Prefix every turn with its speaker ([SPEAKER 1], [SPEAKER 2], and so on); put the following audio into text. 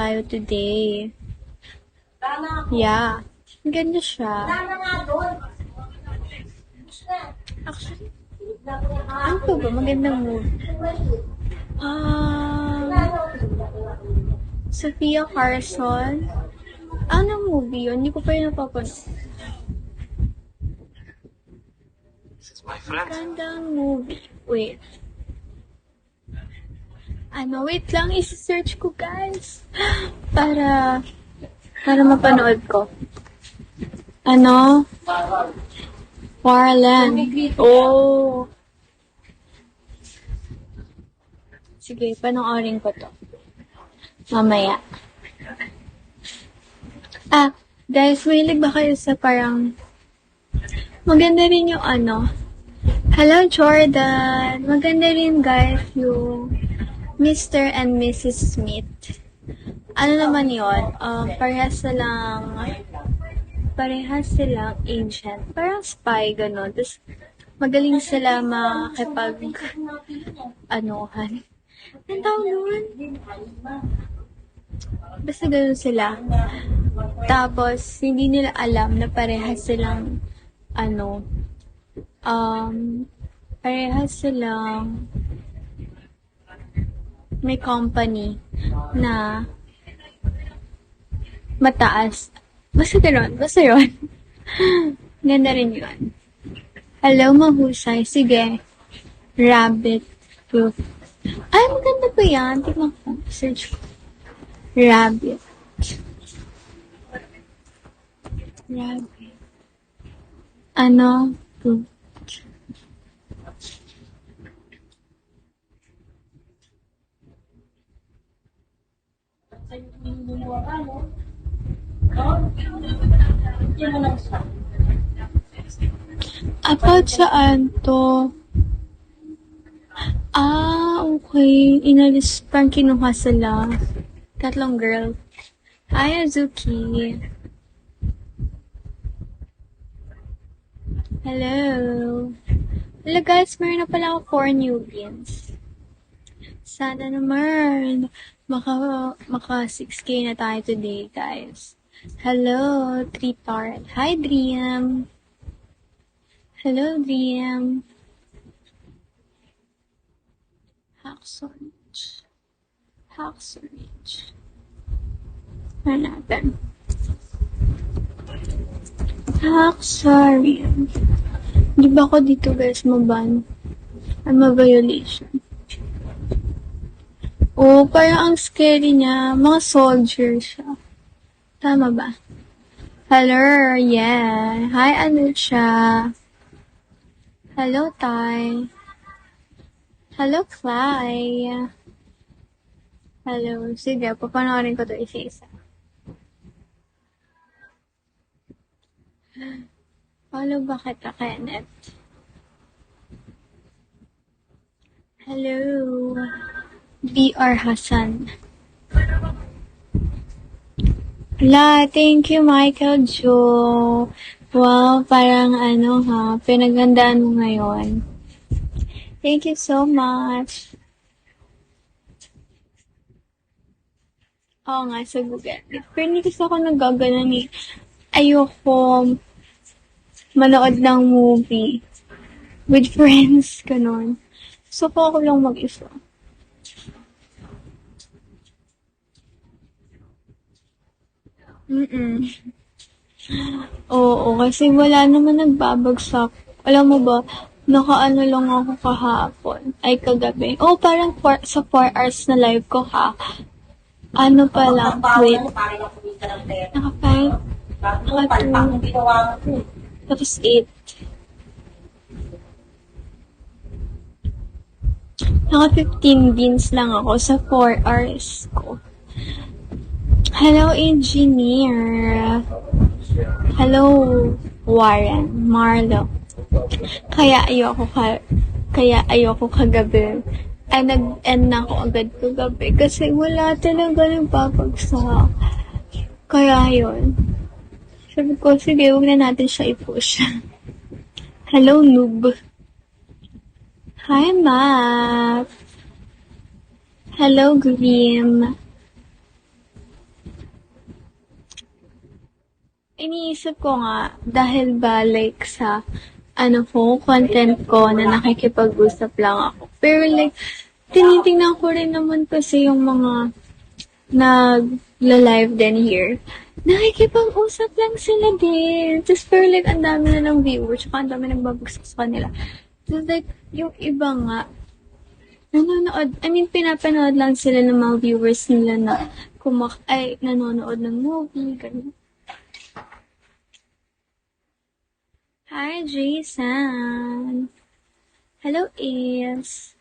[SPEAKER 1] tayo today. Yeah. Ang ganda siya. Actually, ano to ba? Magandang movie. Sofia Carson. Anong movie yun? Hindi ko pa yun napapanood.
[SPEAKER 2] This is my friend.
[SPEAKER 1] Gandang movie. Wait. Wait lang. Isi-search ko, guys. Para mapanood ko. Warland. Oh. Sige, panoorin ko to. Mamaya. Guys, mahilig ba kayo sa parang maganda rin yung Hello, Jordan! Maganda rin, guys, yung Mr. and Mrs. Smith. Ano naman yun? Parehas silang agent. Parang spy, gano'n. Tapos, magaling sila makipag-anuhan. Ang tawag doon? Basta gano'n sila. Tapos, hindi nila alam na parehas silang, may company na mataas. Basta gano'n. Basta yun. Ganda rin yun. Hello, mahusay. Sige. Rabbit proof. Ay, maganda ba yan? Tingnan ko. Search ko. Rabbit. Proof. About saan to? Okay. Inalis pang kinuha sila. Tatlong girl. Hi, Azuki. Hello. Hello guys, meron na pala ako 4 newbies. Sana naman maka 6K na tayo today, guys. Hello, Tritard. Hi, Dream. Hello, Dream. Hacksaw Ridge. Ano natin? Hacksaw Ridge. Di ba ako dito, guys, maban? Ma-violation. Oh, parang ang scary niya. Mga soldier siya. Tama ba? Hello, yeah. Hi, Anusha. Hello, Ty. Hello, Clay. Hello. Sige, papanoorin ko to isa-isa. Follow ba kita, Kenneth? Hello. B.R. Hassan. Thank you, Michael Joe. Wow, parang pinagandaan mo ngayon. Thank you so much. Oo nga, sa Google. Pero hindi kasi ako nagaganan eh. Ayoko manood ng movie with friends, ganon. So, ako lang mag-isa. Oo, kasi wala naman nagbabagsak. Alam mo ba, nakaano lang ako kahapon. Ay, kagabi. Oh, parang sa 4 hours na live ko ha. Ano pa lang, wait. Naka 5, naka 2, tapos 8. Naka 15 beans lang ako sa 4 hours ko. Hello, engineer. Hello, Warren, Marlo. Kaya ayoko kagabi. Ay, nag-end na ako agad kagabi kasi wala talaga nagpapagsak. Kaya yun. Sabi ko, sige, huwag na natin siya i-push. Hello, noob. Hi, Matt. Hello, Grim. iniisip ko nga, dahil ba like sa, content ko na nakikipag-usap lang ako. Pero like, tinitingnan ko rin naman kasi yung mga nag-live din here. Nakikipag-usap lang sila din. Just pero like, ang dami na ng viewers, tsaka ang dami nagbabagsak sa kanila. Just like, yung iba nga, pinapanood lang sila ng mga viewers nila na nanonood ng movie, ganun. Hi, Jason. Hello, Ace.